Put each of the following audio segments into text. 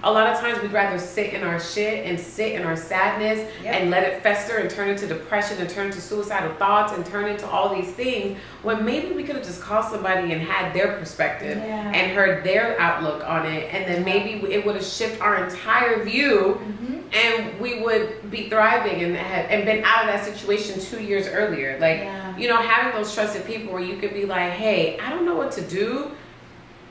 A lot of times we'd rather sit in our shit and sit in our sadness and let it fester and turn into depression and turn into suicidal thoughts and turn into all these things, when maybe we could have just called somebody and had their perspective and heard their outlook on it, and then maybe it would have shifted our entire view and we would be thriving and been out of that situation 2 years earlier. Like, you know, having those trusted people where you could be like, hey, I don't know what to do.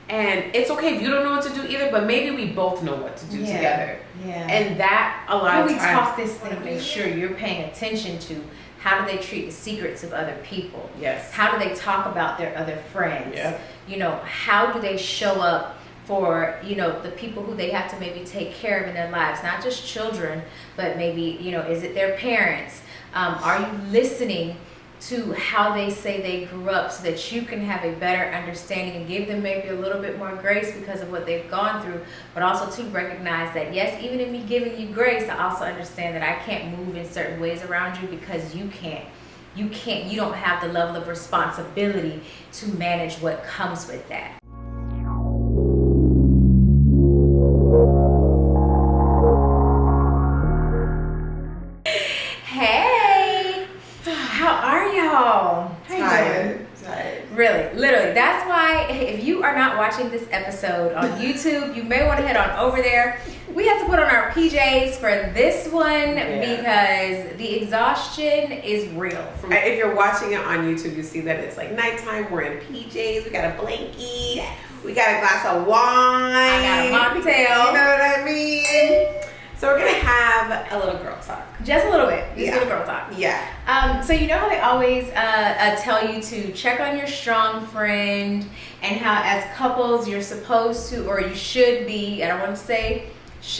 And it's okay if you don't know what to do either, but maybe we both know what to do together. And that a lot of times. We talk this thing, make sure you're paying attention to how do they treat the secrets of other people? How do they talk about their other friends? You know, how do they show up for, you know, the people who they have to maybe take care of in their lives? Not just children, but maybe, you know, is it their parents? Are you listening to how they say they grew up so that you can have a better understanding and give them maybe a little bit more grace because of what they've gone through, but also to recognize that, yes, even in me giving you grace, I also understand that I can't move in certain ways around you because you don't have the level of responsibility to manage what comes with that. Really, literally. That's why if you are not watching this episode on YouTube, you may want to head on over there. We had to put on our PJs for this one because the exhaustion is real. If you're watching it on YouTube, you see that it's like nighttime. We're in PJs. We got a blankie. We got a glass of wine. I got a mocktail. You know what I mean? So we're going to have a little girl talk. Just a little bit. Just a little girl talk. So you know how they always tell you to check on your strong friend, and how as couples you're supposed to, or you should be, I don't want to say,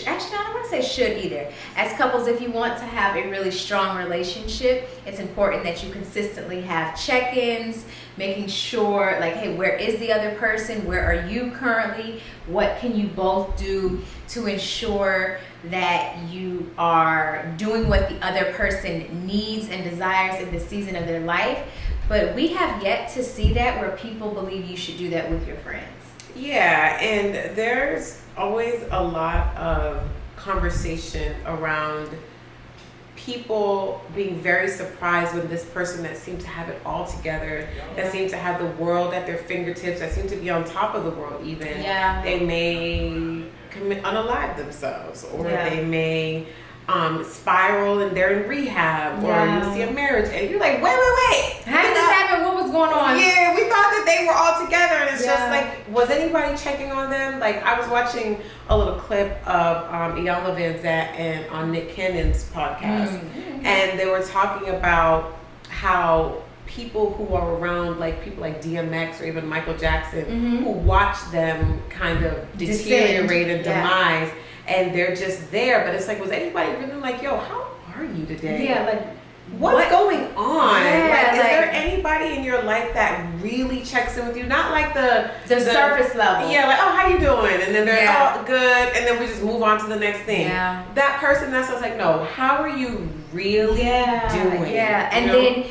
actually I don't want to say should either. As couples, if you want to have a really strong relationship, it's important that you consistently have check-ins, making sure like, hey, where is the other person? Where are you currently? What can you both do to ensure that you are doing what the other person needs and desires in the season of their life? But we have yet to see that where people believe you should do that with your friends. Yeah, and there's always a lot of conversation around people being very surprised when this person that seems to have it all together, that seems to have the world at their fingertips, that seems to be on top of the world even, they may unalive themselves, or they may spiral and they're in rehab, or you see a marriage and you're like, wait, how did this happen? What was going on? Yeah, we thought that they were all together, and it's just like, was anybody checking on them? Like, I was watching a little clip of Iyanla Vanzant and on Nick Cannon's podcast, and they were talking about how people who are around, like people like DMX or even Michael Jackson, who watch them kind of deteriorate and demise, and they're just there. But it's like, was anybody really like, yo, how are you today? Yeah, like, what's going on? Yeah, is there anybody in your life that really checks in with you? Not like the surface level. Yeah, like, oh, how you doing? And then they're, oh, good. And then we just move on to the next thing. Yeah. That person that's just like, no, how are you really doing? Yeah, and then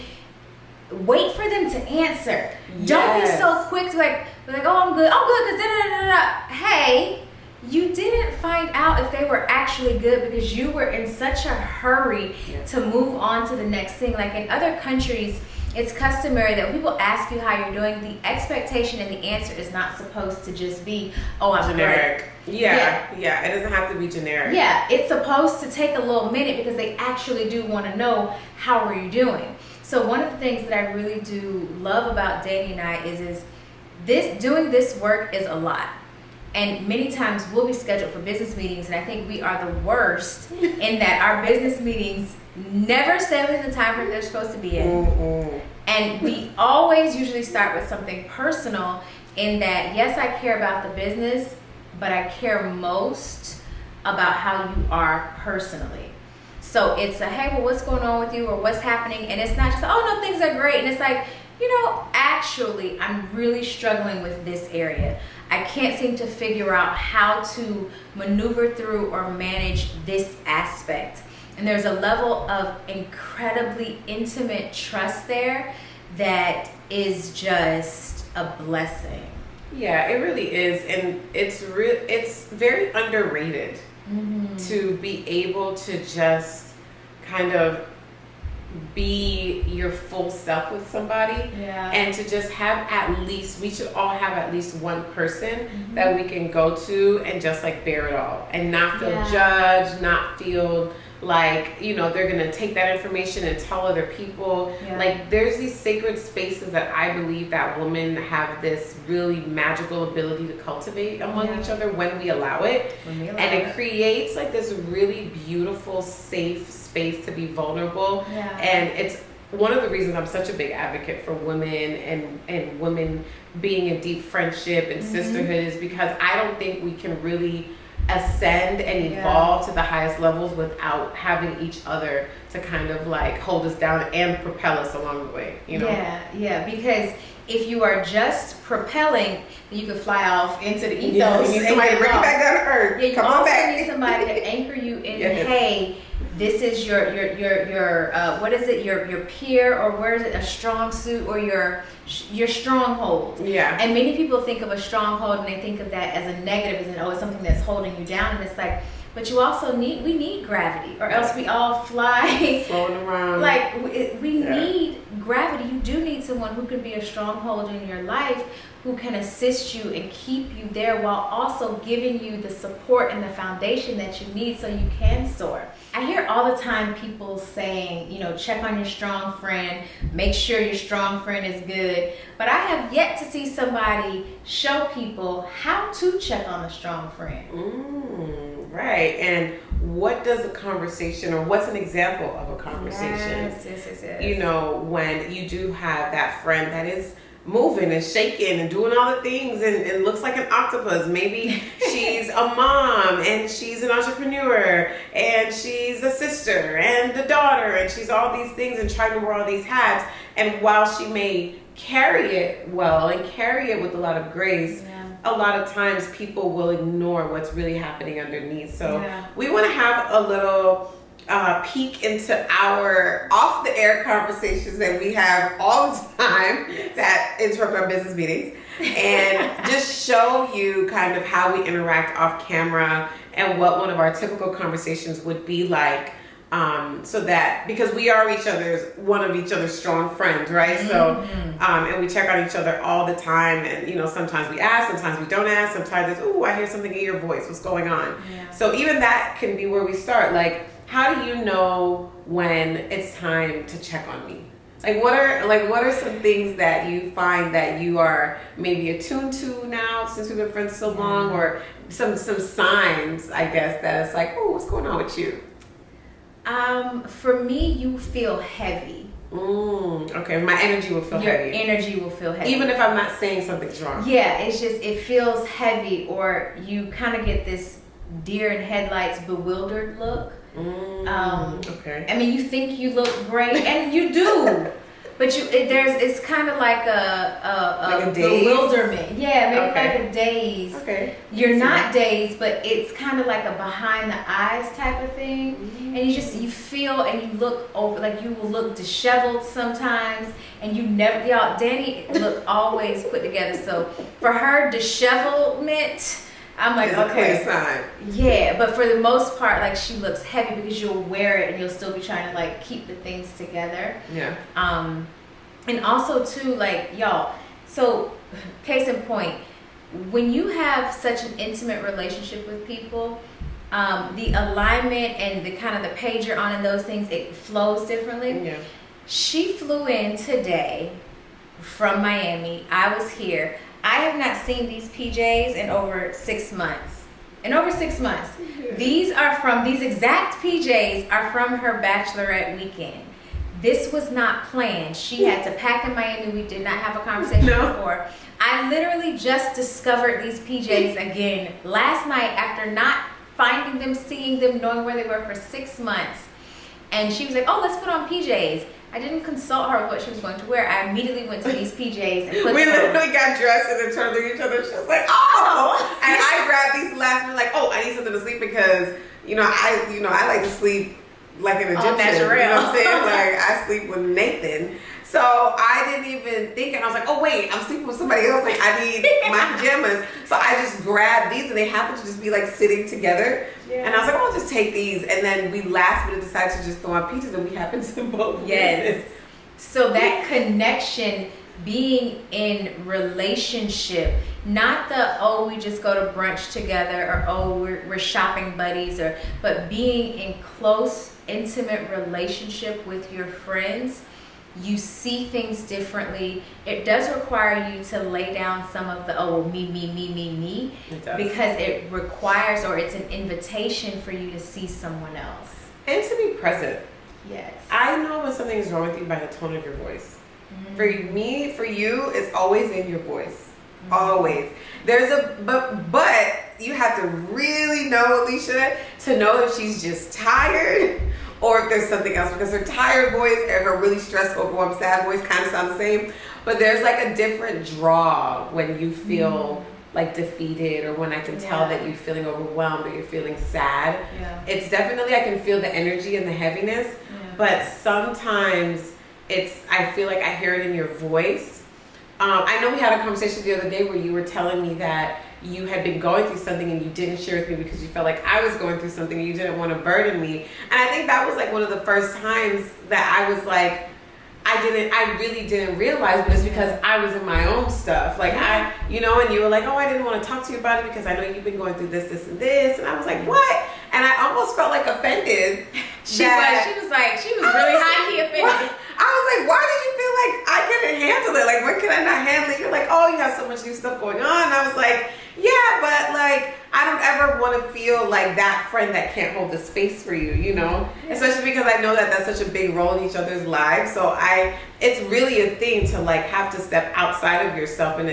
wait for them to answer. Don't be so quick to like, oh, I'm good. Oh, good, because hey, you didn't find out if they were actually good because you were in such a hurry to move on to the next thing. Like in other countries, it's customary that people ask you how you're doing. The expectation and the answer is not supposed to just be, oh, I'm generic. Yeah, it doesn't have to be generic. Yeah, it's supposed to take a little minute because they actually do want to know, how are you doing? So one of the things that I really do love about Dani and I is doing this work is a lot. And many times we'll be scheduled for business meetings, and I think we are the worst in that our business meetings never stay within the time frame they're supposed to be in. And we always usually start with something personal, in that, yes, I care about the business, but I care most about how you are personally. So it's a, hey, well, what's going on with you, or what's happening? And it's not just, oh, no, things are great. And it's like, actually, I'm really struggling with this area. I can't seem to figure out how to maneuver through or manage this aspect. And there's a level of incredibly intimate trust there that is just a blessing. Yeah, it really is, and it's very underrated to be able to just kind of be your full self with somebody, and to just have we should all have at least one person that we can go to and just like bear it all and not feel judged, not feel like, you know, they're gonna take that information and tell other people. Like, there's these sacred spaces that I believe that women have this really magical ability to cultivate among each other when we allow it. And it creates like this really beautiful, safe space to be vulnerable. And it's one of the reasons I'm such a big advocate for women and women being in deep friendship and sisterhood is because I don't think we can really ascend and evolve to the highest levels without having each other to kind of like hold us down and propel us along the way, you know? Because if you are just propelling, you could fly off into the ethos. You need somebody to bring you back down to earth. You also need somebody to anchor you in, hey, this is your what is it, your peer, or where is it, a strong suit, or your stronghold. And many people think of a stronghold and they think of that as a negative, as it's something that's holding you down, and it's like, but you also we need gravity, or else we all fly floating around. Like we need gravity. You do need someone who can be a stronghold in your life, who can assist you and keep you there while also giving you the support and the foundation that you need so you can soar. I hear all the time people saying, you know, check on your strong friend, make sure your strong friend is good. But I have yet to see somebody show people how to check on a strong friend. Right. And what does a conversation, or what's an example of a conversation? Yes. You know, when you do have that friend that is moving and shaking and doing all the things and looks like an octopus. Maybe she's a mom and she's an entrepreneur and she's a sister and a daughter and she's all these things and trying to wear all these hats. And while she may carry it well and carry it with a lot of grace, a lot of times people will ignore what's really happening underneath. So we want to have a little peek into our off the air conversations that we have all the time that interrupt our business meetings, and just show you kind of how we interact off camera and what one of our typical conversations would be like. So that, because we are one of each other's strong friends, right? So, and we check on each other all the time. And, you know, sometimes we ask, sometimes we don't ask. Sometimes it's, I hear something in your voice. What's going on? So even that can be where we start. Like, how do you know when it's time to check on me? What are some things that you find that you are maybe attuned to now since we've been friends so long, or some signs, I guess, that it's like, what's going on with you? For me, you feel heavy. Okay, my energy will feel heavy. Your energy will feel heavy. Even if I'm not saying something's wrong. Yeah, it's just, it feels heavy, or you kind of get this deer in headlights bewildered look. Okay. I mean, you think you look great, and you do, but it's kind of like a bewilderment. Yeah, maybe like a daze. Okay. You're not dazed, but it's kind of like a behind the eyes type of thing, and you feel and you look over, like you will look disheveled sometimes, and you never. Dani look always put together. So for her dishevelment, I'm like, okay, yeah, but for the most part, like, she looks heavy because you'll wear it and you'll still be trying to like keep the things together. Yeah. And also too, like, y'all. So, case in point, when you have such an intimate relationship with people, the alignment and the kind of the page you're on and those things, it flows differently. Yeah. She flew in today from Miami. I was here. I have not seen these PJs in over 6 months. These exact PJs are from her bachelorette weekend. This was not planned. She had to pack in Miami. We did not have a conversation before. I literally just discovered these PJs again last night after not finding them, seeing them, knowing where they were for 6 months. And she was like, let's put on PJs. I didn't consult her with what she was going to wear. I immediately went to these PJs and put We literally got dressed and then turned to each other. She was like, And I grabbed these last minute, like, I need something to sleep because, I like to sleep like an Egyptian. You know what I'm saying? Like I sleep with Nathan. So I didn't even think, and I was like, oh wait, I'm sleeping with somebody else. Like I need my pajamas. So I just grabbed these, and they happened to just be like sitting together. Yeah. And I was like, oh, I'll just take these. And then we last minute decided to just throw on peaches, and we happened to both. Yes. So that connection, being in relationship, not the, oh, we just go to brunch together, or oh, we're shopping buddies, but being in close, intimate relationship with your friends. You see things differently. It does require you to lay down some of the, oh, me, because it requires, or it's an invitation for you to see someone else. And to be present. Yes. I know when something is wrong with you by the tone of your voice. For me, for you, it's always in your voice. Always. There's but you have to really know Alicia to know if she's just tired or if there's something else, because her tired voice and her really stressed, overwhelmed, sad voice kind of sound the same, but there's like a different draw when you feel like defeated, or when I can tell that you're feeling overwhelmed or you're feeling sad. Yeah. It's definitely, I can feel the energy and the heaviness, but sometimes I feel like I hear it in your voice. I know we had a conversation the other day where you were telling me that you had been going through something and you didn't share with me because you felt like I was going through something and you didn't want to burden me. And I think that was like one of the first times that I was like, I really didn't realize, but it's because I was in my own stuff. Like and you were like, oh, I didn't want to talk to you about it because I know you've been going through this, this, and this. And I was like, what? And I almost felt like offended. She was really high-key offended. What? I was like, why did you feel like I couldn't handle it? Like, what can I not handle it? You're like, oh, you have so much new stuff going on. And I was like, yeah, but like, I don't ever want to feel like that friend that can't hold the space for you, you know? Yeah. Especially because I know that that's such a big role in each other's lives. So it's really a thing to like have to step outside of yourself. And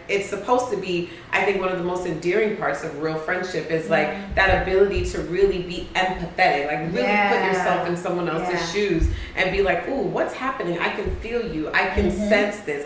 it's supposed to be, I think, one of the most endearing parts of real friendship is like that ability to really be empathetic, like really put yourself in someone else's shoes and be like, ooh, what's happening? I can feel you. I can sense this.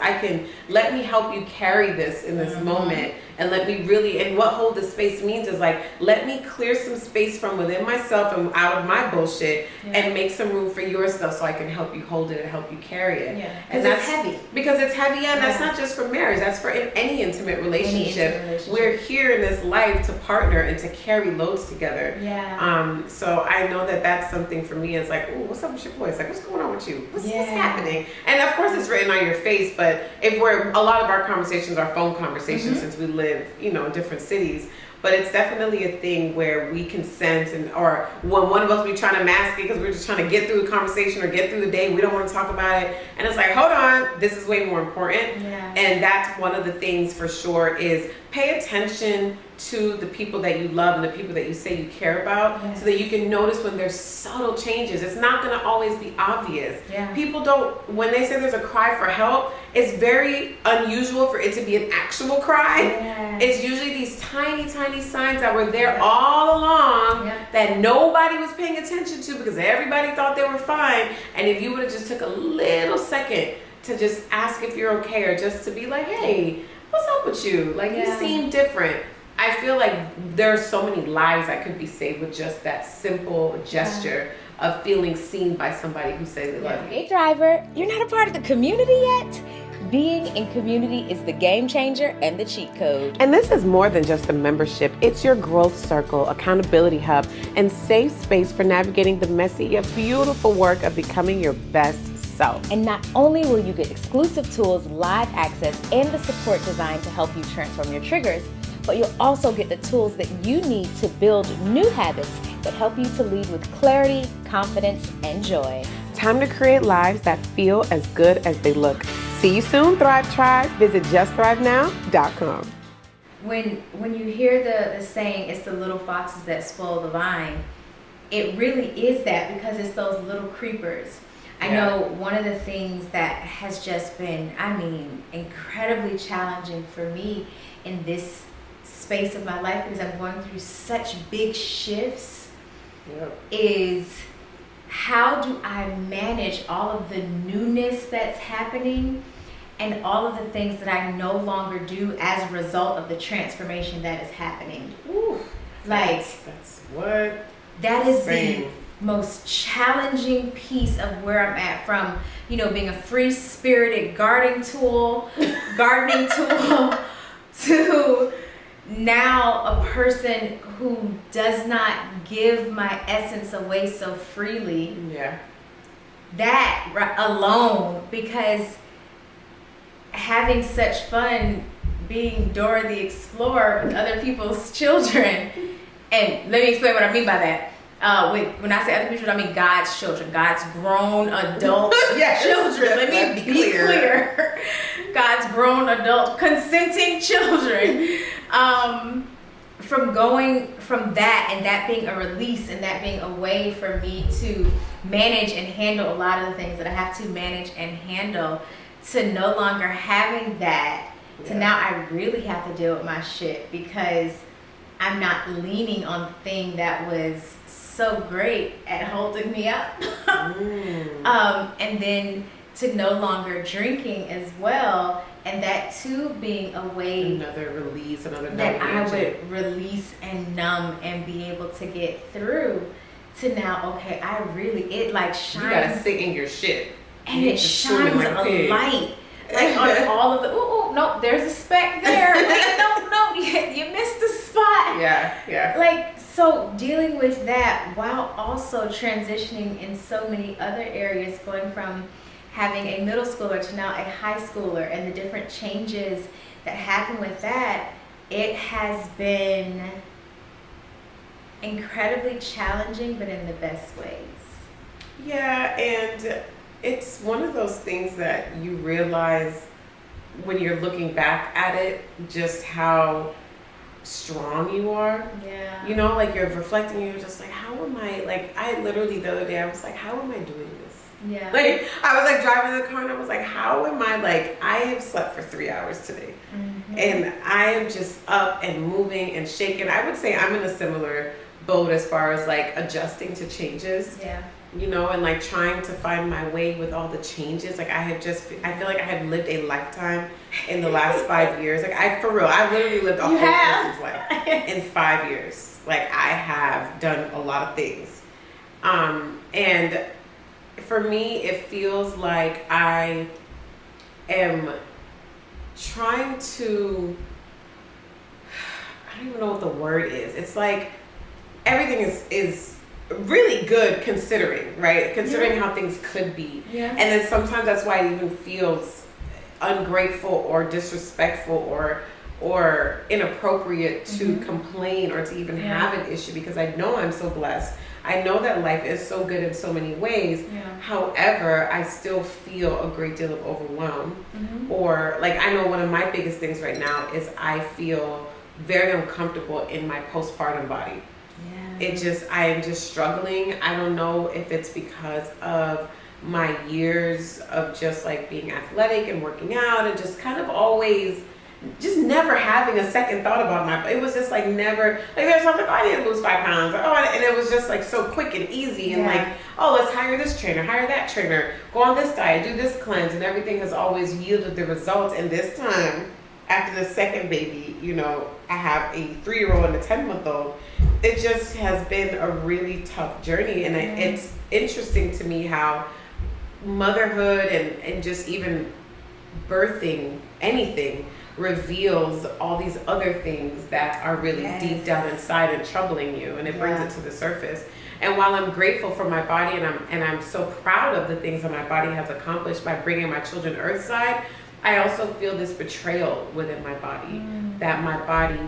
Let me help you carry this in this moment. And let me really, and what hold the space means is like, let me clear some space from within myself and out of my bullshit and make some room for your stuff so I can help you hold it and help you carry it. Yeah, and that's heavy. Because it's heavy, and that's not just for marriage, that's for any intimate relationship. We're here in this life to partner and to carry loads together. Yeah. So I know that that's something for me. It's like, ooh, what's up with your voice? Like, what's going on with you? What's happening? And of course it's written on your face, but a lot of our conversations are phone conversations since we live, in different cities. But it's definitely a thing where we can sense, or when one of us be trying to mask it because we're just trying to get through the conversation or get through the day, we don't want to talk about it. And it's like, hold on, this is way more important. Yeah. And that's one of the things for sure is pay attention to the people that you love and the people that you say you care about, so that you can notice when there's subtle changes. It's not going to always be obvious. Yeah. People when they say there's a cry for help, it's very unusual for it to be an actual cry. Yeah. It's usually these tiny, tiny signs that were there all along that nobody was paying attention to because everybody thought they were fine. And if you would have just took a little second to just ask if you're okay, or just to be like, hey, what's up with you? Like, you seem different. I feel like there are so many lives that could be saved with just that simple gesture of feeling seen by somebody who says they love you. Hey driver, you're not a part of the community yet? Being in community is the game changer and the cheat code. And this is more than just a membership. It's your growth circle, accountability hub, and safe space for navigating the messy yet beautiful work of becoming your best self. And not only will you get exclusive tools, live access, and the support designed to help you transform your triggers, but you'll also get the tools that you need to build new habits that help you to lead with clarity, confidence, and joy. Time to create lives that feel as good as they look. See you soon, Thrive Tribe. Visit justThriveNow.com. When you hear the saying, it's the little foxes that spoil the vine, it really is that, because it's those little creepers. I know one of the things that has just been, incredibly challenging for me in this space of my life, because I'm going through such big shifts, is how do I manage all of the newness that's happening and all of the things that I no longer do as a result of the transformation that is happening. Ooh, that's what that is most challenging piece of where I'm at, from, you know, being a free-spirited gardening tool to now a person who does not give my essence away so freely. Yeah. That alone, because having such fun being Dora the Explorer with other people's children, and let me explain what I mean by that. When I say other people, I mean God's children, God's grown adult children. Let me be clear. God's grown adult consenting children. From going from that, and that being a release, and that being a way for me to manage and handle a lot of the things that I have to manage and handle, to no longer having that, to now I really have to deal with my shit because I'm not leaning on the thing that was so great at holding me up. And then to no longer drinking as well, and that too being a way, another release, that I would release and numb and be able to get through, to now, okay, I really, it like shines. You gotta sit in your shit. And it shines like a light. Like on all of the, nope, there's a speck there. Like, no, you missed the spot. Yeah. Like, so dealing with that while also transitioning in so many other areas, going from having a middle schooler to now a high schooler, and the different changes that happen with that, it has been incredibly challenging, but in the best ways. Yeah, and it's one of those things that you realize when you're looking back at it, just how strong you are. Yeah. You know, like you're reflecting, you're just like, how am I, like, I literally the other day, I was like, how am I doing this? Yeah. Like, I was like driving the car and I was like, how am I, like, I have slept for 3 hours today. Mm-hmm. And I am just up and moving and shaking. I would say I'm in a similar boat as far as like adjusting to changes. Yeah. You know, and like trying to find my way with all the changes. Like I feel like I had lived a lifetime in the last 5 years. Like I literally lived a whole person's life in 5 years. Like I have done a lot of things. And for me, it feels like I am trying to, I don't even know what the word is. It's like everything is really good considering, right? Considering how things could be. Yeah. And then sometimes that's why it even feels ungrateful or disrespectful or inappropriate to complain or to even have an issue, because I know I'm so blessed. I know that life is so good in so many ways. Yeah. However, I still feel a great deal of overwhelm. Or like, I know one of my biggest things right now is I feel very uncomfortable in my postpartum body. I am just struggling. I don't know if it's because of my years of just like being athletic and working out and just kind of always just never having a second thought about it was just like never, like there's something, I need to lose 5 pounds. And it was just like so quick and easy and like, let's hire this trainer, hire that trainer, go on this diet, do this cleanse, and everything has always yielded the results. And this time, after the second baby, you know, I have a 3-year-old and a 10-month-old. It just has been a really tough journey. And it's interesting to me how motherhood and just even birthing anything reveals all these other things that are really deep down inside and troubling you, and it brings it to the surface. And while I'm grateful for my body and I'm so proud of the things that my body has accomplished by bringing my children earthside, I also feel this betrayal within my body that my body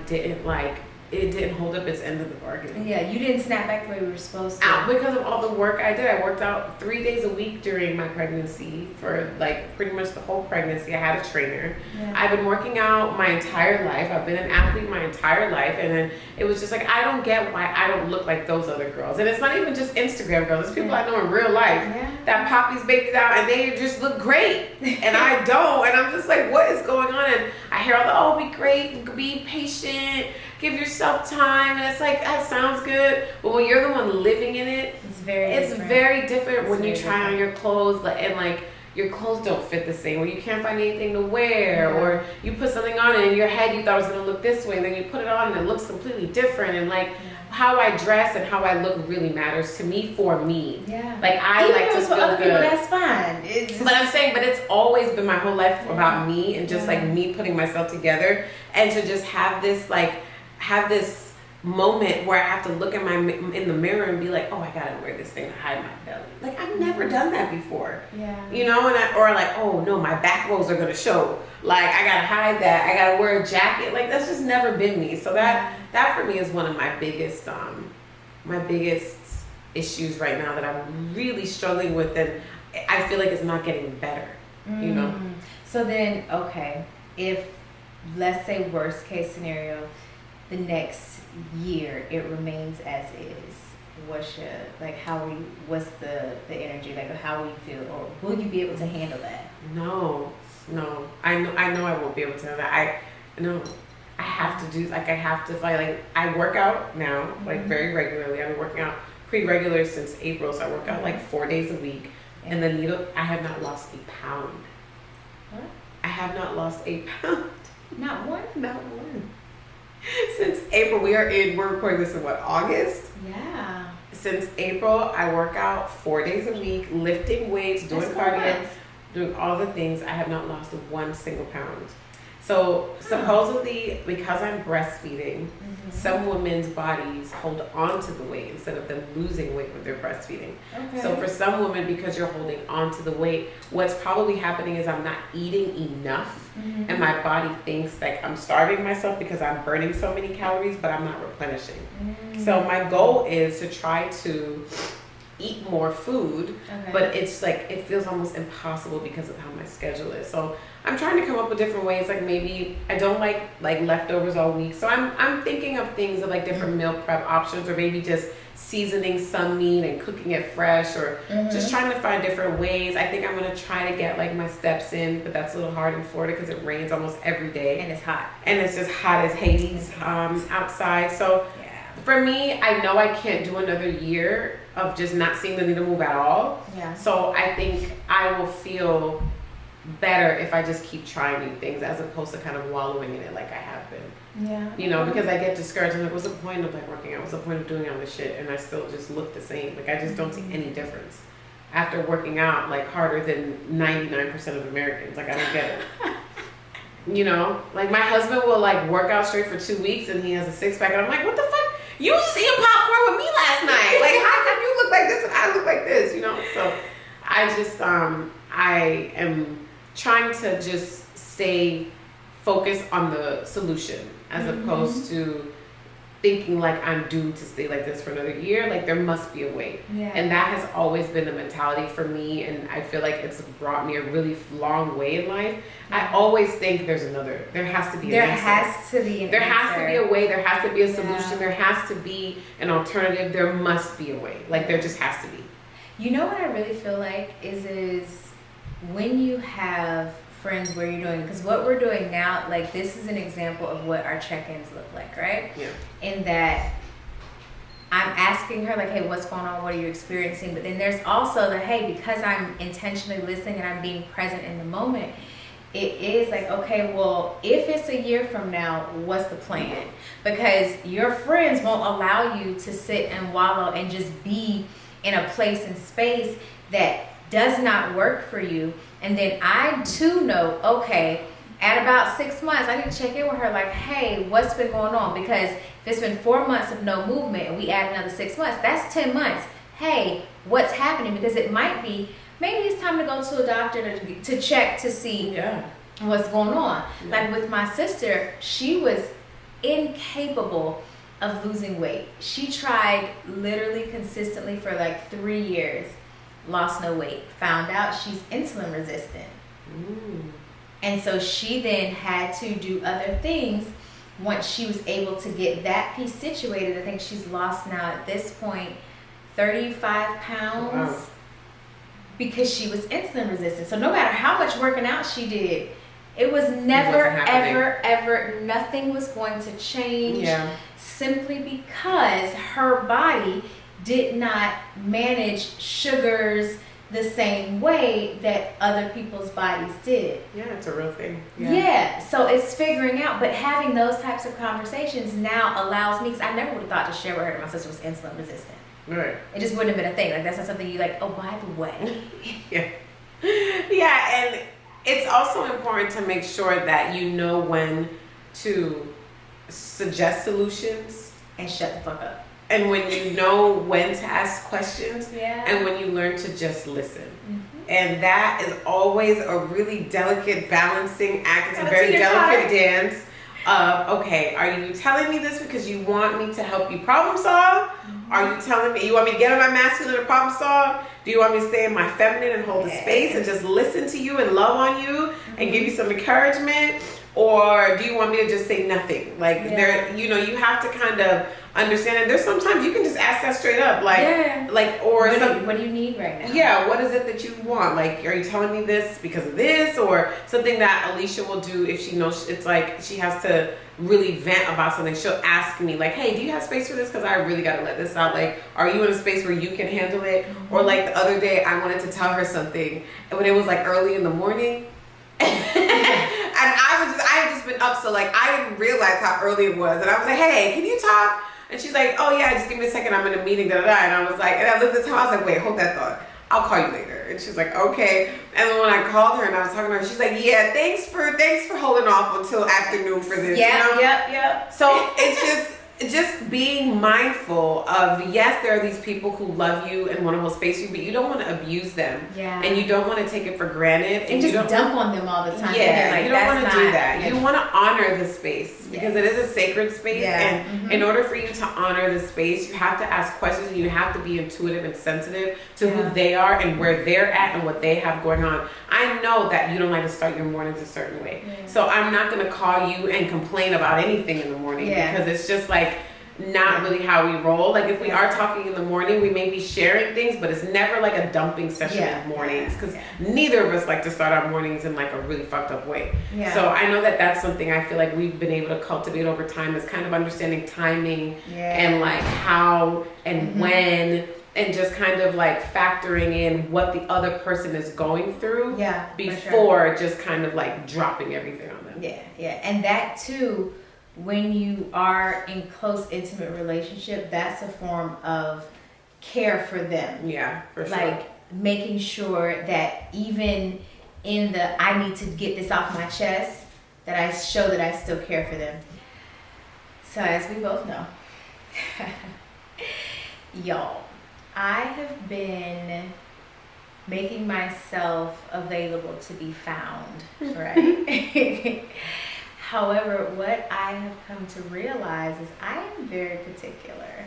didn't hold up its end of the bargain. Yeah, you didn't snap back the way we were supposed to. Because of all the work I did. I worked out 3 days a week during my pregnancy for like pretty much the whole pregnancy. I had a trainer. Yeah. I've been working out my entire life. I've been an athlete my entire life. And then it was just like, I don't get why I don't look like those other girls. And it's not even just Instagram girls. It's people I know in real life that pop these babies out and they just look great. And I don't. And I'm just like, what is going on? And I hear all the, be great, be patient, give yourself time, and it's like, that sounds good, but when you're the one living in it, it's very different when you try on your clothes and like your clothes don't fit the same, or you can't find anything to wear, or you put something on and in your head you thought it was going to look this way, and then you put it on and it looks completely different, and like how I dress and how I look really matters to me for me. Yeah. Like I Even like if to it's for feel other good. people, that's fine. It's just, But I'm saying, but it's always been my whole life about me and just like me putting myself together, and to just have this moment where I have to look in the mirror and be like, oh, I gotta wear this thing to hide my belly. Like I've never done that before. Yeah. You know, or like, oh no, my back rolls are gonna show. Like I gotta hide that. I gotta wear a jacket. Like that's just never been me. So that for me is one of my biggest issues right now that I'm really struggling with, and I feel like it's not getting better. You know. So then, okay, if let's say worst case scenario, the next year it remains as is, what's the energy, like how will you feel, or will you be able to handle that? No, I know I won't be able to handle that. I have to do, like I have to fight. Like I work out now, like very regularly. I've been working out pretty regular since April, so I work out like 4 days a week. And the needle, I have not lost a pound. What? I have not lost a pound. Not one? Not one. Since April, we're recording this in what, August? Yeah. Since April, I work out 4 days a week, lifting weights, doing cardio, doing all the things. I have not lost 1 single pound. So supposedly, because I'm breastfeeding, some women's bodies hold on to the weight instead of them losing weight when they're breastfeeding. Okay. So for some women, because you're holding on to the weight, what's probably happening is I'm not eating enough, and my body thinks like I'm starving myself because I'm burning so many calories, but I'm not replenishing. So my goal is to try to eat more food, but it's like it feels almost impossible because of how my schedule is. So I'm trying to come up with different ways. Like maybe I don't like leftovers all week, so I'm thinking of things of like different meal prep options, or maybe just seasoning some meat and cooking it fresh, or just trying to find different ways. I think I'm gonna try to get like my steps in, but that's a little hard in Florida because it rains almost every day and it's hot, and it's just hot as Hades outside. So for me, I know I can't do another year of just not seeing the needle move at all. Yeah. So I think I will feel better if I just keep trying new things as opposed to kind of wallowing in it like I have been. Yeah. You know, because I get discouraged. I'm like, what's the point of like working out? What's the point of doing all this shit? And I still just look the same. Like I just don't see any difference after working out like harder than 99% of Americans. Like I don't get it. You know, like my husband will like work out straight for 2 weeks and he has a 6-pack, and I'm like, what the fuck? You was eating popcorn with me last night. Like, how come you look like this and I look like this? You know? So I just, I am trying to just stay focused on the solution as opposed to thinking like I'm doomed to stay like this for another year. Like there must be a way. Yeah. And that has always been the mentality for me, and I feel like it's brought me a really long way in life. I always think there has to be an answer. There has to be a way, there has to be a solution, there has to be an alternative, there must be a way. Like there just has to be. You know what I really feel like is when you have friends where you're doing, because what we're doing now, like this is an example of what our check-ins look like, right? Yeah. In that I'm asking her like, hey, what's going on? What are you experiencing? But then there's also the, hey, because I'm intentionally listening and I'm being present in the moment, it is like, okay, well, if it's a year from now, what's the plan? Because your friends won't allow you to sit and wallow and just be in a place and space that does not work for you. And then I too know, okay, at about 6 months, I need to check in with her like, hey, what's been going on? Because if it's been 4 months of no movement and we add another 6 months, that's 10 months. Hey, what's happening? Because it might be, maybe it's time to go to a doctor to check to see what's going on. Yeah. Like with my sister, she was incapable of losing weight. She tried literally consistently for like 3 years. Lost no weight, found out she's insulin resistant. And so she then had to do other things once she was able to get that piece situated. I think she's lost now at this point 35 pounds because she was insulin resistant. So no matter how much working out she did, it was never, ever, nothing was going to change simply because her body did not manage sugars, the same way that other people's bodies did. Yeah, it's a real thing. Yeah. So it's figuring out, but having those types of conversations now allows me, because I never would have thought to share with her that my sister was insulin resistant. Right. It just wouldn't have been a thing. Like, that's not something you like, oh, by the way. Yeah. Yeah, and it's also important to make sure that you know when to suggest solutions. And shut the fuck up. And when you know when to ask questions. Yeah. And when you learn to just listen. And that is always a really delicate balancing act. It's a very delicate dance of, okay, are you telling me this because you want me to help you problem solve? Are you telling me, you want me to get on my masculine and problem solve? Do you want me to stay in my feminine and hold the space and just listen to you and love on you and give you some encouragement? Or do you want me to just say nothing? Like, there, you know, you have to kind of understand. And there's sometimes you can just ask that straight up. Like, like, or what do you need right now? Yeah, what is it that you want? Like, are you telling me this because of this? Or something that Alechia will do if she knows it's like she has to really vent about something. She'll ask me, like, hey, do you have space for this? Because I really got to let this out. Like, are you in a space where you can handle it? Or like the other day, I wanted to tell her something. And when it was like early in the morning, and I had just been up, so like I didn't realize how early it was, and I was like, hey, can you talk? And she's like, oh yeah, just give me a second, I'm in a meeting, da da da. And I was like, and I looked at the time, I was like, wait, hold that thought, I'll call you later. And she's like, okay. And then when I called her and I was talking to her, she's like, yeah, thanks for holding off until afternoon for this. Yeah, you know? Yep. So it's just being mindful of, yes, there are these people who love you and want to hold space for you, but you don't want to abuse them. Yeah. And you don't want to take it for granted. And just dump on them all the time. Yeah, like, you don't want to do that. Yeah. You want to honor the space because it is a sacred space. Yeah. And in order for you to honor the space, you have to ask questions and you have to be intuitive and sensitive to who they are and where they're at and what they have going on. I know that you don't like to start your mornings a certain way. Yeah. So I'm not going to call you and complain about anything in the morning because it's just like not really how we roll. Like if we are talking in the morning, we may be sharing things, but it's never like a dumping session in the mornings because neither of us like to start our mornings in like a really fucked up way. Yeah. So I know that that's something I feel like we've been able to cultivate over time is kind of understanding timing and like how and when and just kind of like factoring in what the other person is going through before just kind of like dropping everything on them. Yeah. And that too, when you are in close, intimate relationship, that's a form of care for them. Yeah, for sure. Like making sure that even in the I need to get this off my chest, that I show that I still care for them. So as we both know, y'all, I have been making myself available to be found, right? However, what I have come to realize is I am very particular,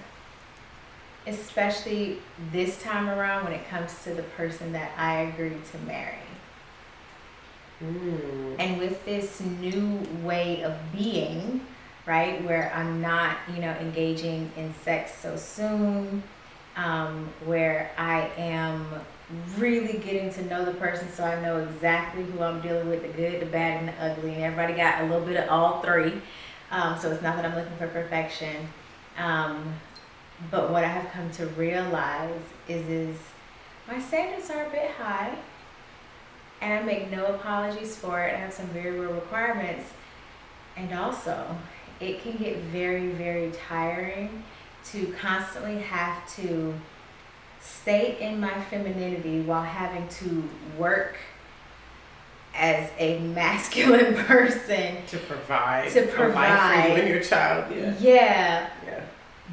especially this time around when it comes to the person that I agreed to marry. And with this new way of being, right, where I'm not, engaging in sex so soon, where I am really getting to know the person so I know exactly who I'm dealing with, the good, the bad, and the ugly, and everybody got a little bit of all three. So it's not that I'm looking for perfection. But what I have come to realize is my standards are a bit high, and I make no apologies for it. I have some very real requirements. And also, it can get very, very tiring to constantly have to stay in my femininity while having to work as a masculine person to provide a life for you and your child. Yeah.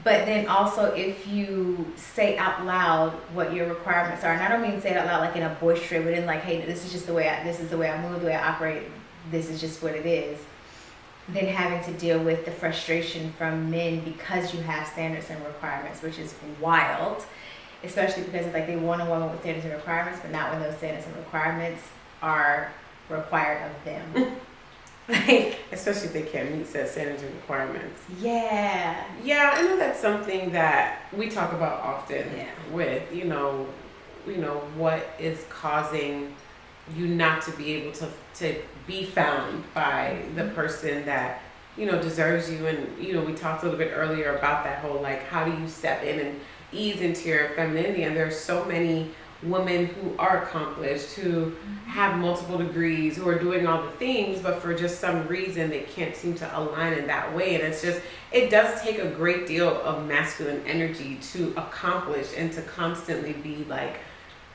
But then also, if you say out loud what your requirements are, and I don't mean say it out loud like in a boisterous, but in like, hey, this is just the way this is the way I move, the way I operate, this is just what it is. Then having to deal with the frustration from men because you have standards and requirements, which is wild. Especially because it's like they want a woman with standards and requirements, but not when those standards and requirements are required of them. Like, especially if they can't meet said standards and requirements. Yeah, I know that's something that we talk about often with, what is causing you not to be able to be found by the person that, deserves you. And, we talked a little bit earlier about that whole, like, how do you step in and ease into your femininity? And there's so many women who are accomplished, who have multiple degrees, who are doing all the things, but for just some reason they can't seem to align in that way. And it's just, it does take a great deal of masculine energy to accomplish and to constantly be like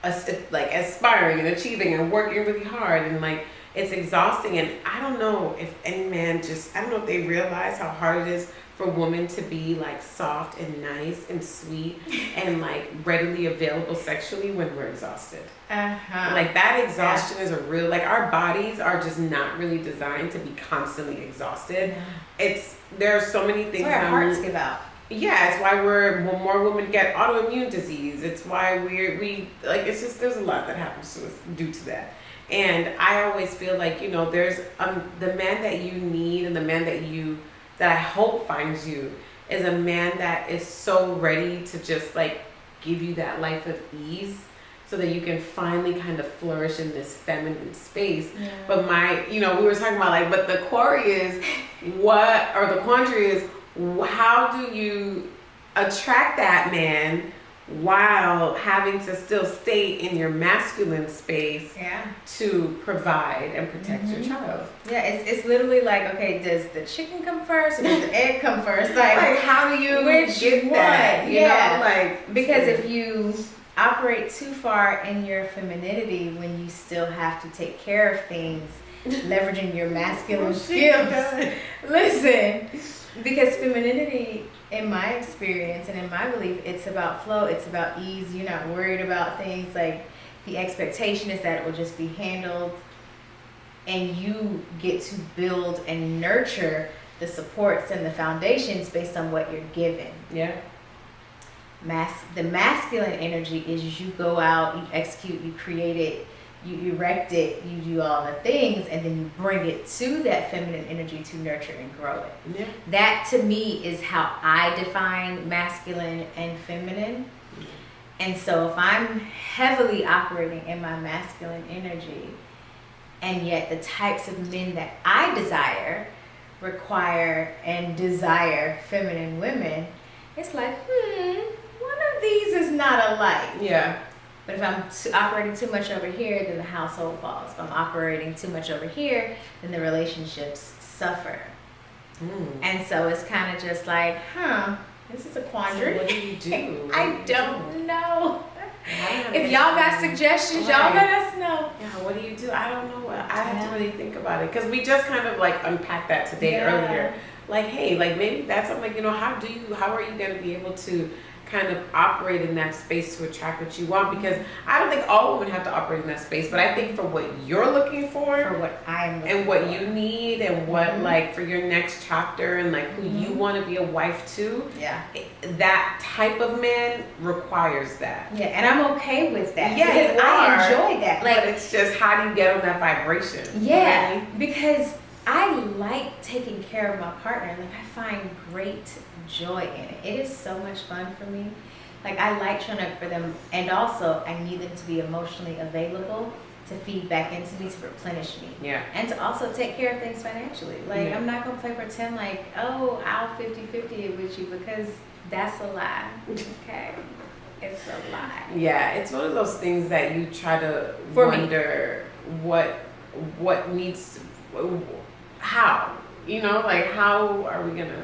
aspiring and achieving and working really hard, and like it's exhausting. And I don't know if any man I don't know if they realize how hard it is for women to be like soft and nice and sweet and like readily available sexually when we're exhausted. Like that exhaustion is a real, like our bodies are just not really designed to be constantly exhausted. There are so many things. That's why our hearts give out. Yeah, it's why more women get autoimmune disease. It's why we like, it's just, there's a lot that happens to us due to that. And I always feel like, you know, there's the man that you need, and the man that I hope finds you is a man that is so ready to just like give you that life of ease, so that you can finally kind of flourish in this feminine space. Yeah. But we were talking about like, but the quandary is how do you attract that man while having to still stay in your masculine space to provide and protect your child? Yeah, it's literally like, okay, does the chicken come first or does the egg come first? Like how do you get that? You know, like, because if you operate too far in your femininity when you still have to take care of things, leveraging your masculine skills. Listen, because femininity, in my experience and in my belief, it's about flow, it's about ease. You're not worried about things. Like, the expectation is that it will just be handled, and you get to build and nurture the supports and the foundations based on what you're given. Yeah. The masculine energy is you go out, you execute, you create it, you erect it, you do all the things, and then you bring it to that feminine energy to nurture and grow it. Yeah. That to me is how I define masculine and feminine. Yeah. And so if I'm heavily operating in my masculine energy, and yet the types of men that I require and desire feminine women, it's like, one of these is not alike. Yeah. But if I'm operating too much over here, then the household falls. If I'm operating too much over here, then the relationships suffer. And so it's kind of just like, this is a quandary. So what do you do? I don't know. If y'all got suggestions, y'all let us know. Yeah, what do you do? I don't know. I have to really think about it, because we just kind of like unpacked that today earlier. Like, hey, like maybe that's something, like, you know, how are you going to be able to kind of operate in that space to attract what you want? Because I don't think all women have to operate in that space, but I think for what you're looking for what I'm looking and what you need, and what like for your next chapter, and like who you want to be a wife to, that type of man requires that. Yeah, and I'm okay with that. Yeah, because I enjoy that. Like, but it's just, how do you get on that vibration? Yeah, you know what I mean? because I like taking care of my partner. Like, I find great joy in it. It is so much fun for me. Like, I like showing up for them, and also I need them to be emotionally available to feed back into me, to replenish me. Yeah. And to also take care of things financially. Like, I'm not going to play pretend like, oh, I'll 50-50 it with you, because that's a lie. Okay? It's a lie. Yeah, it's one of those things that you try to wonder what needs to, how, you know, like how are you gonna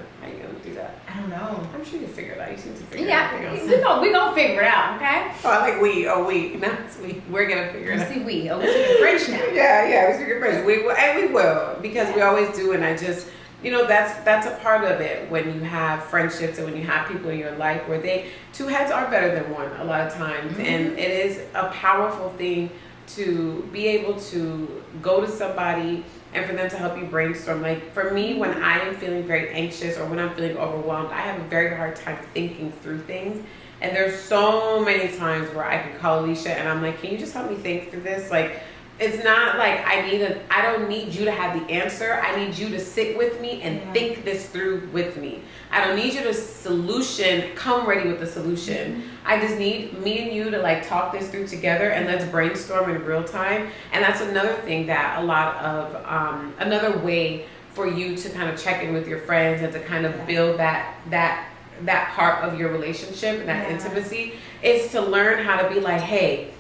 do that? I don't know. I'm sure you figure it out. You seem to figure everything else. We're gonna figure it out, okay? Oh, I like we. Oh, we. Not we. We're gonna figure it out. See, we. Oh, we're speaking French now. Yeah, we speak French. We will, and we will, because we always do. And I just, you know, that's a part of it when you have friendships and when you have people in your life where two heads are better than one a lot of times, and it is a powerful thing to be able to go to somebody and for them to help you brainstorm. Like, for me, when I am feeling very anxious or when I'm feeling overwhelmed, I have a very hard time thinking through things. And there's so many times where I can call Alicia and I'm like, can you just help me think through this? Like, it's not like I don't need you to have the answer. I need you to sit with me and think this through with me. I don't need you to come ready with the solution. I just need me and you to like talk this through together, and let's brainstorm in real time. And that's another thing that another way for you to kind of check in with your friends and to kind of build that part of your relationship and that intimacy is to learn how to be like, hey,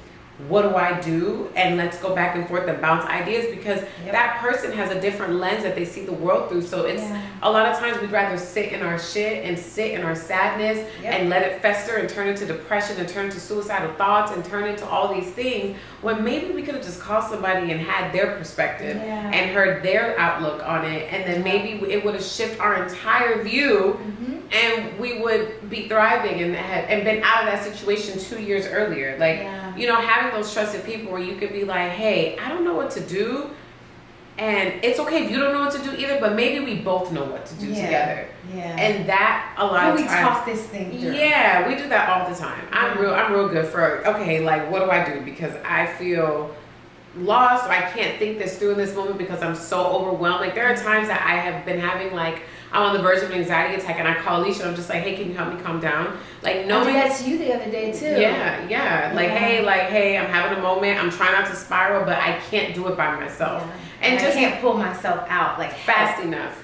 what do I do? And let's go back and forth and bounce ideas, because that person has a different lens that they see the world through. So it's a lot of times we'd rather sit in our shit and sit in our sadness and let it fester and turn into depression and turn into suicidal thoughts and turn into all these things, when maybe we could have just called somebody and had their perspective and heard their outlook on it, and then maybe it would have shifted our entire view, and we would be thriving and been out of that situation 2 years earlier. Like, you know, having those trusted people where you could be like, hey, I don't know what to do. And it's okay if you don't know what to do either, but maybe we both know what to do together. And that a lot of times. We talk this thing through. Yeah, we do that all the time. I'm real good for, okay, like, what do I do? Because I feel lost, or I can't think this through in this moment because I'm so overwhelmed. Like, there are times that I have been having, like, I'm on the verge of an anxiety attack, and I call Alicia and I'm just like, hey, can you help me calm down? Like, no, I did that to you the other day too. Like, hey, I'm having a moment. I'm trying not to spiral, but I can't do it by myself. And just can't pull myself out like fast enough.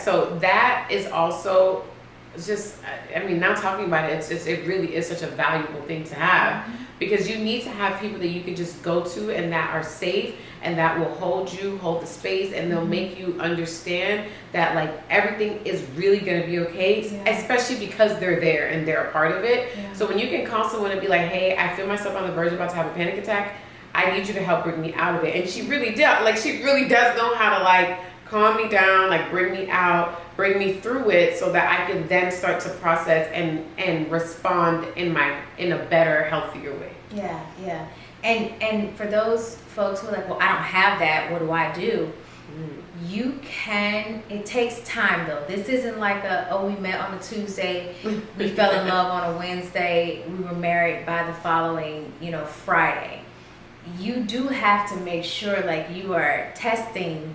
So that is also just, I mean, now talking about it, it really is such a valuable thing to have, because you need to have people that you can just go to and that are safe and that will hold the space, and they'll make you understand that, like, everything is really going to be okay, especially because they're there and they're a part of it. So when you can call someone and be like, hey, I feel myself on the verge of about to have a panic attack, I need you to help bring me out of it. And she really does know how to, like, calm me down, like, bring me out, bring me through it, so that I can then start to process and respond in a better, healthier way. And for those folks who are like, well, I don't have that, what do I do? You can, it takes time though. This isn't like we met on a Tuesday, we fell in love on a Wednesday, we were married by the following, Friday. You do have to make sure, like, you are testing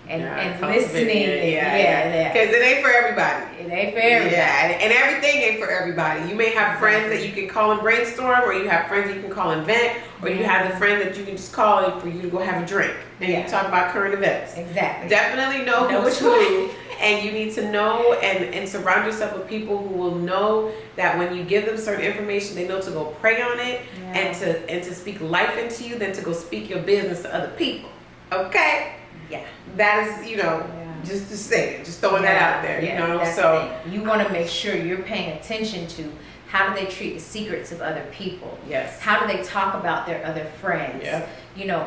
and listening. Because it ain't for everybody. It ain't for everybody. And everything ain't for everybody. You may have friends that you can call and brainstorm, or you have friends that you can call and vent, or you have the friend that you can just call for you to go have a drink and you talk about current events. Exactly. Definitely know who's who, and you need to know and surround yourself with people who will know that when you give them certain information, they know to go pray on it and to speak life into you, than to go speak your business to other people. Okay? That is, just to say it, just throwing that out there, so you want to make sure you're paying attention to how do they treat the secrets of other people. How do they talk about their other friends?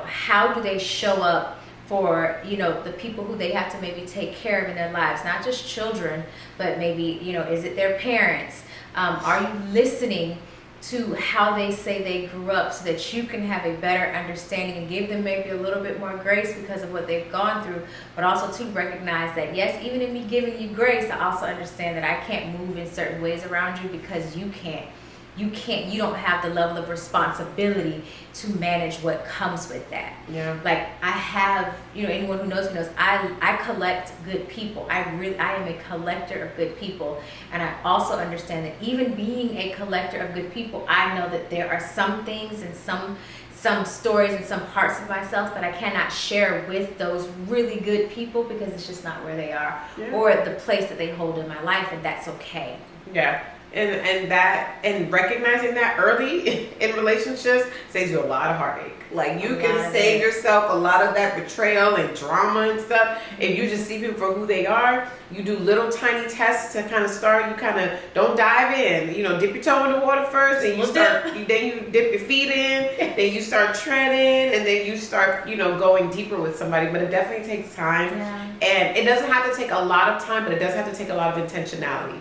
How do they show up for, the people who they have to maybe take care of in their lives, not just children, but maybe, is it their parents? Are you listening to how they say they grew up, so that you can have a better understanding and give them maybe a little bit more grace because of what they've gone through, but also to recognize that, yes, even in me giving you grace, I also understand that I can't move in certain ways around you because you don't have the level of responsibility to manage what comes with that. Like, I have, anyone who knows me knows I collect good people. I am a collector of good people. And I also understand that even being a collector of good people, I know that there are some things and some stories and some parts of myself that I cannot share with those really good people, because it's just not where they are or the place that they hold in my life, and that's okay. And recognizing that early in relationships saves you a lot of heartache. Like, you can save yourself a lot of that betrayal and drama and stuff if you just see people for who they are. You do little tiny tests to kind of start. You kind of don't dive in. Dip your toe in the water first, and then you dip your feet in, then you start treading, and then you start going deeper with somebody. But it definitely takes time, and it doesn't have to take a lot of time, but it does have to take a lot of intentionality.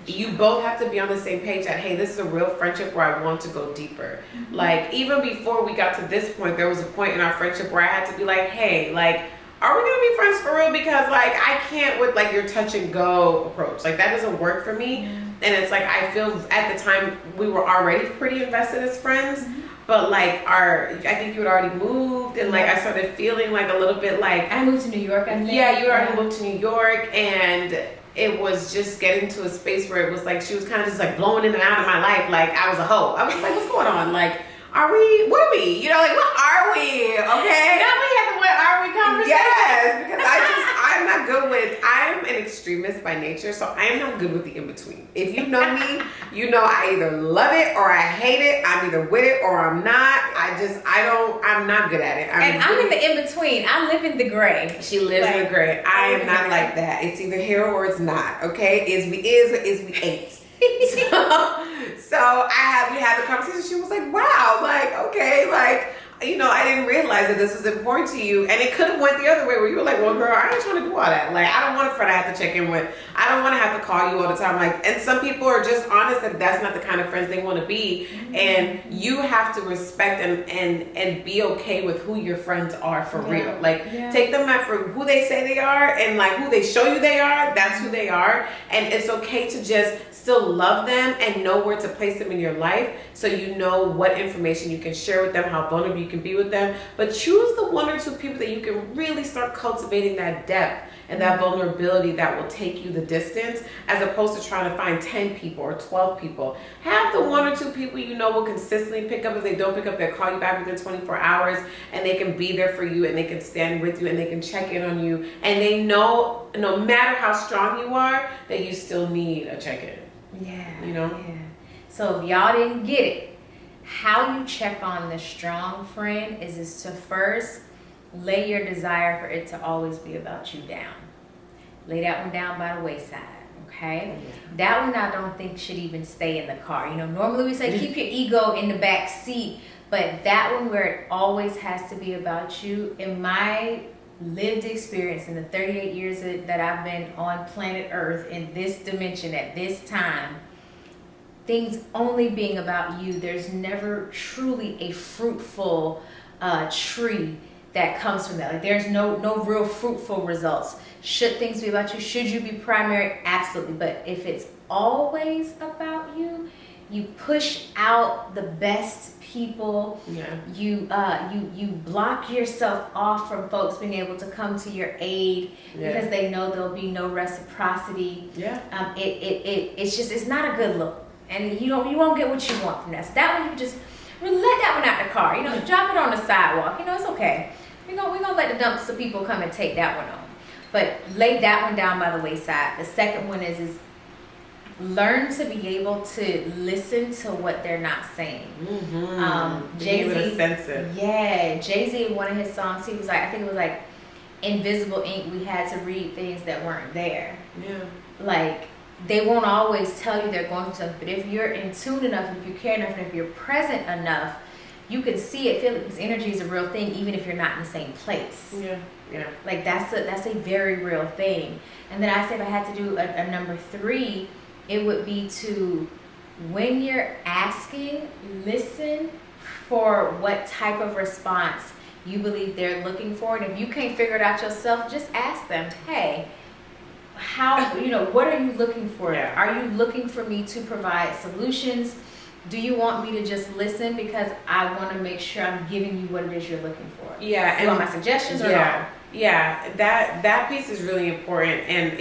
You both have to be on the same page that, hey, this is a real friendship where I want to go deeper. Like, even before we got to this point, there was a point in our friendship where I had to be like, hey, like, are we going to be friends for real? Because, like, I can't with, like, your touch and go approach. Like, that doesn't work for me. And it's like, I feel at the time we were already pretty invested as friends. But, like, I think you had already moved, and, like, I started feeling, like, a little bit like... I moved to New York, I think. Yeah, you already moved to New York, and it was just getting to a space where it was like she was kind of just, like, blowing in and out of my life like I was a hoe. I was like, what's going on? Like, what are we? Like, what are we? Okay? Now we have the what are we conversation. Yes, because I I'm not good with, I'm an extremist by nature, so I am not good with the in-between. If you know me, you know I either love it or I hate it. I'm either with it or I'm not. I'm not good at it. I'm in the in-between. I live in the gray. She lives in the gray. I am not like that. It's either here or it's not, okay? Is we ain't. So we had the conversation. She was like, wow, like, okay, like, you know, I didn't realize that this was important to you. And it could have went the other way where you were like, well, girl, I ain't trying to do all that. Like, I don't want a friend I have to check in with. I don't want to have to call you all the time. Like, and some people are just honest that that's not the kind of friends they want to be. Mm-hmm. And you have to respect and be okay with who your friends are for real. Like, take them out for who they say they are and like who they show you they are. That's who they are. And it's okay to just still love them and know where to place them in your life, so you know what information you can share with them, how vulnerable you can be with them. But choose the one or two people that you can really start cultivating that depth and that vulnerability that will take you the distance, as opposed to trying to find 10 people or 12 people. Have the one or two people you know will consistently pick up. If they don't pick up, they'll call you back within 24 hours, and they can be there for you, and they can stand with you, and they can check in on you, and they know no matter how strong you are that you still need a check-in. Yeah. You know? Yeah. So if y'all didn't get it, how you check on the strong friend is to first lay your desire for it to always be about you down. Lay that one down by the wayside, okay? Yeah. That one I don't think should even stay in the car. You know, normally we say keep your ego in the back seat, but that one where it always has to be about you, in my lived experience in the 38 years that I've been on planet Earth in this dimension at this time, things only being about you, there's never truly a fruitful tree that comes from that. Like, there's no real fruitful results. Should things be about you? Should you be primary? Absolutely. But if it's always about you, you push out the best people. Yeah. You block yourself off from folks being able to come to your aid because they know there'll be no reciprocity. Yeah. It's not a good look, and you won't get what you want from that. So that one you just let that one out the car. You know, drop it on the sidewalk. You know, it's okay. We're gonna let the dumpster people come and take that one on. But lay that one down by the wayside. The second one is learn to be able to listen to what they're not saying. Mm-hmm. Jay-Z, in one of his songs, he was like, I think it was like Invisible Ink, we had to read things that weren't there. Yeah. Like, they won't always tell you they're going through something, but if you're in tune enough, if you care enough, and if you're present enough, you can see it, feel it, because energy is a real thing, even if you're not in the same place. Yeah. Yeah. Like, that's a very real thing. And then I say if I had to do a number 3, it would be to, when you're asking, listen for what type of response you believe they're looking for. And if you can't figure it out yourself, just ask them, hey, what are you looking for? Yeah. Are you looking for me to provide solutions? Do you want me to just listen because I want to make sure I'm giving you what it is you're looking for? Yeah. You want my suggestions or not? Yeah, that piece is really important. And,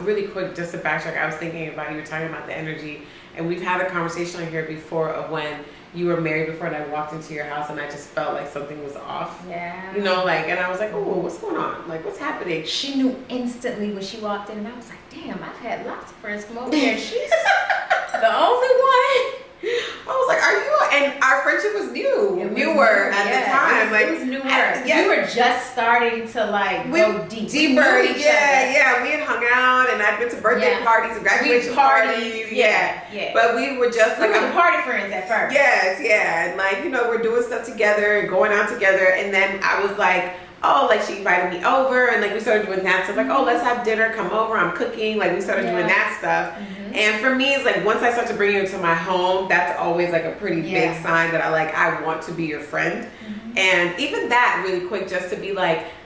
really quick, just to backtrack, I was thinking about, you were talking about the energy, and we've had a conversation on here before of when you were married before, and I walked into your house and I just felt like something was off. Yeah. And I was like, oh, what's going on? Like, what's happening? She knew instantly when she walked in, and I was like, damn, I've had lots of friends come over here. She's the only one. I was like, are you? And our friendship was newer at the time. It was newer. We were just starting to go deeper. We had hung out, and I'd been to birthday parties and graduation parties. Yeah. But we were just we were party friends at first. Yes, yeah, and we're doing stuff together and going out together, and then I was like, oh, she invited me over, and we started doing that stuff. Oh, let's have dinner, come over, I'm cooking. We started doing that stuff. Mm-hmm. And for me, it's once I start to bring you into my home, that's always a pretty big sign that I want to be your friend. Mm-hmm. And even that, really quick, just to be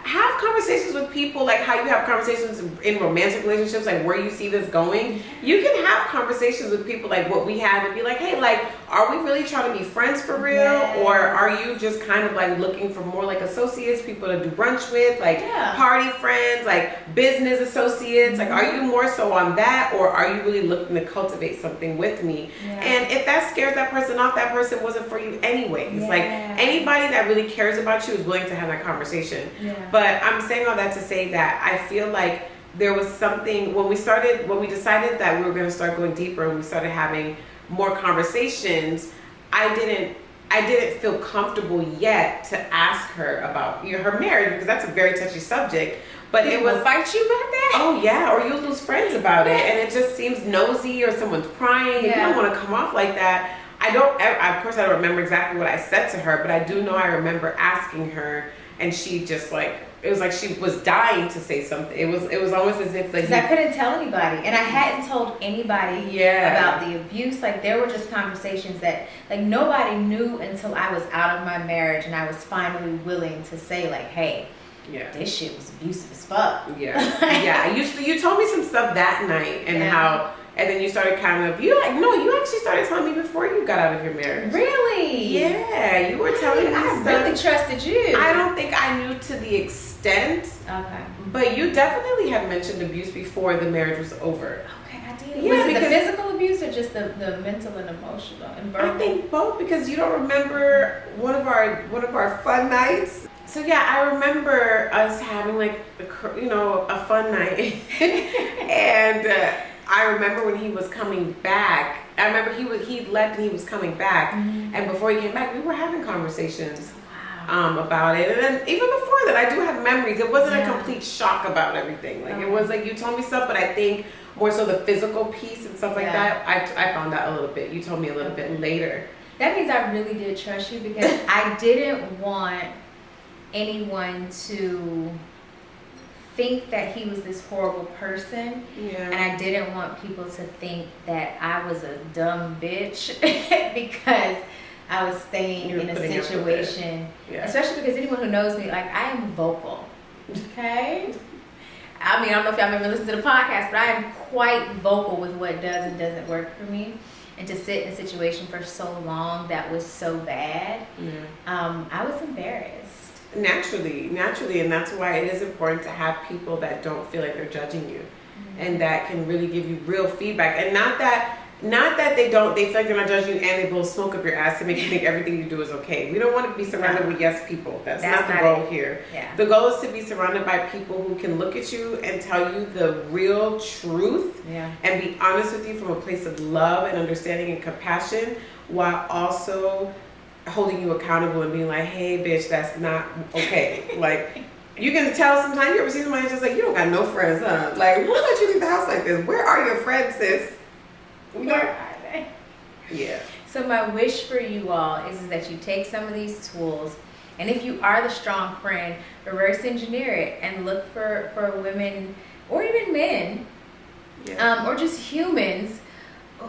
have conversations with people, how you have conversations in romantic relationships, where you see this going. You can have conversations with people what we have and be hey, are we really trying to be friends for real? Yes. Or are you just kind of looking for more associates, people to do brunch with, party friends, business associates? Mm-hmm. Are you more so on that, or are you really looking to cultivate something with me? Yeah. And if that scares that person off, that person wasn't for you anyways. Yeah. Anybody that really cares about you is willing to have that conversation. Yeah. But I'm saying all that to say that I feel like there was something when we decided that we were going to start going deeper and we started having more conversations. I didn't feel comfortable yet to ask her about her marriage, because that's a very touchy subject. But it was fight you about that. Oh yeah, or you'll lose friends about it, and it just seems nosy, or someone's prying, and you don't want to come off like that. Of course, I don't remember exactly what I said to her, but I do know I remember asking her, and she just it was like she was dying to say something. It was almost as if because I couldn't tell anybody, and I hadn't told anybody about the abuse. Like, there were just conversations that nobody knew until I was out of my marriage, and I was finally willing to say hey, this shit was abusive as fuck. Yeah. You told me some stuff that night, and and then you started you actually started telling me before you got out of your marriage. Really? Yeah, you were telling me I stuff. really trusted you. I don't think I knew to the extent. Okay. But you definitely had mentioned abuse before the marriage was over. Okay, I did. Yeah, was it the physical abuse or just the mental and emotional and verbal? I think both, because you don't remember one of our fun nights. So yeah, I remember us having a fun night, and I remember when he was coming back. I remember he left and he was coming back, and before he came back, we were having conversations about it. And then even before that, I do have memories. It wasn't a complete shock about everything. It was you told me stuff, but I think more so the physical piece and stuff like that. I found out a little bit. You told me a little bit later. That means I really did trust you, because I didn't want anyone to think that he was this horrible person, and I didn't want people to think that I was a dumb bitch because I was staying in a situation, especially because anyone who knows me, I am vocal, okay? I mean, I don't know if y'all ever listened to the podcast, but I am quite vocal with what does and doesn't work for me. And to sit in a situation for so long that was so bad, I was embarrassed. Naturally, and that's why it is important to have people that don't feel like they're judging you, and that can really give you real feedback. And not that they feel like they're not judging you and they blow smoke up your ass to make you think everything you do is okay. We don't want to be surrounded with yes people. That's not the goal here. Yeah. The goal is to be surrounded by people who can look at you and tell you the real truth, and be honest with you from a place of love and understanding and compassion, while also holding you accountable and being like, hey bitch, that's not okay. You can tell sometimes. You ever see somebody just you don't got no friends, huh? Who let you leave the house like this? Where are your friends, sis? Where are they? Yeah. So my wish for you all is that you take some of these tools, and if you are the strong friend, reverse engineer it and look for women or even men, or just humans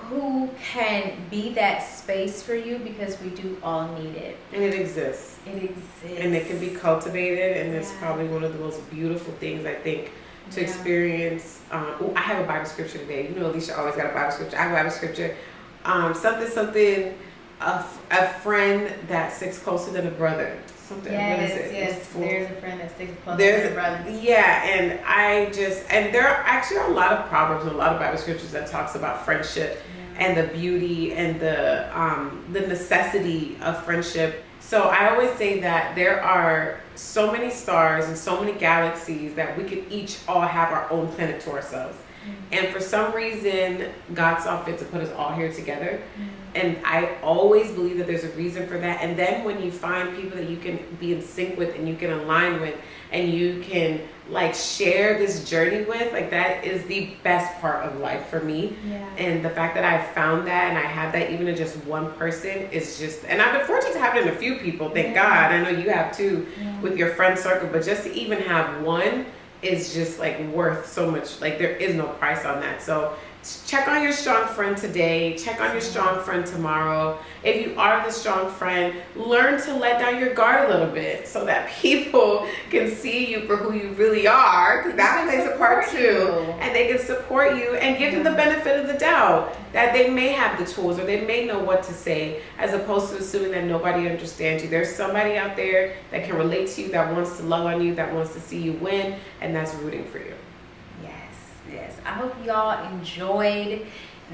who can be that space for you, because we do all need it. And it exists. And it can be cultivated, and it's probably one of the most beautiful things, I think, to experience. I have a Bible scripture today. Alicia always got a Bible scripture. I have a Bible scripture. A friend that sticks closer than a brother. Something. Yes, what is it? Yes. There's a friend that sticks closer than a brother. Yeah, and there are actually a lot of proverbs and a lot of Bible scriptures that talks about friendship and the beauty and the necessity of friendship. So I always say that there are so many stars and so many galaxies that we could each all have our own planet to ourselves. And for some reason, God saw fit to put us all here together. And I always believe that there's a reason for that. And then when you find people that you can be in sync with and you can align with and you can share this journey with, that is the best part of life for me. And the fact that I found that and I have that even in just one person is just, and I've been fortunate to have it in a few people, thank God. I know you have too with your friend circle, but just to even have one is just worth so much. There is no price on that. So check on your strong friend today. Check on your strong friend tomorrow. If you are the strong friend, learn to let down your guard a little bit so that people can see you for who you really are, because that plays a part too. And they can support you and give them the benefit of the doubt that they may have the tools or they may know what to say, as opposed to assuming that nobody understands you. There's somebody out there that can relate to you, that wants to love on you, that wants to see you win, and that's rooting for you. Yes. I hope y'all enjoyed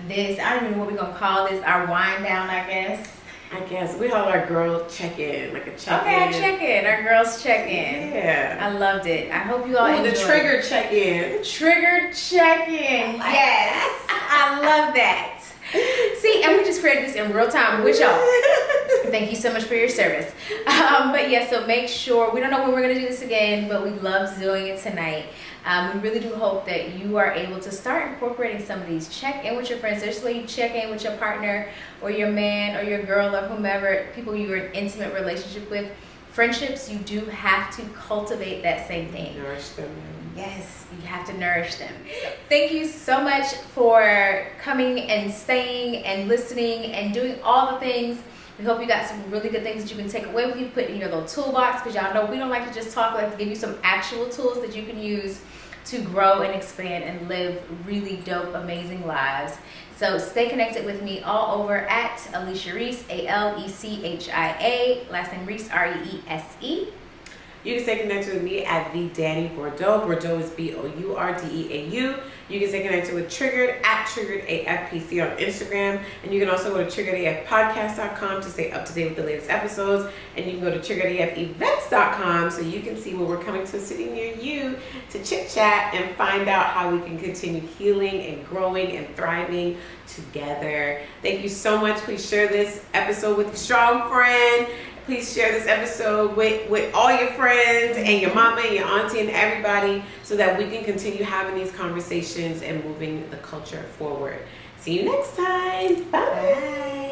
this. I don't even know what we're going to call this, our wind down, I guess. I guess we have our girl check-in, like a check-in. Okay, our check-in. Our girls check-in. Yeah. I loved it. I hope you all enjoyed. The trigger check-in. Triggered check-in. Yes. I love that. See, and we just created this in real time with y'all. Thank you so much for your service. But yeah, so make sure, we don't know when we're going to do this again, but we loved doing it tonight. We really do hope that you are able to start incorporating some of these. Check in with your friends. There's a way you check in with your partner or your man or your girl or whomever, people you're in intimate relationship with. Friendships, you do have to cultivate that same thing. Nourish them. Yes, you have to nourish them. Thank you so much for coming and staying and listening and doing all the things. We hope you got some really good things that you can take away with you, put in your little toolbox, because y'all know we don't like to just talk, we like to give you some actual tools that you can use to grow and expand and live really dope, amazing lives. So stay connected with me all over at Alechia Reese, Alechia, last name Reese, Reese. You can stay connected with me at the Dani Bordeaux. Bordeaux is BOURDEAU. You can stay connected with Triggered at TriggeredAFPC on Instagram. And you can also go to TriggeredAFpodcast.com to stay up to date with the latest episodes. And you can go to TriggeredAFevents.com so you can see where we're coming to a city near you to chit chat and find out how we can continue healing and growing and thriving together. Thank you so much. Please share this episode with a strong friend. Please share this episode with all your friends and your mama and your auntie and everybody so that we can continue having these conversations and moving the culture forward. See you next time. Bye.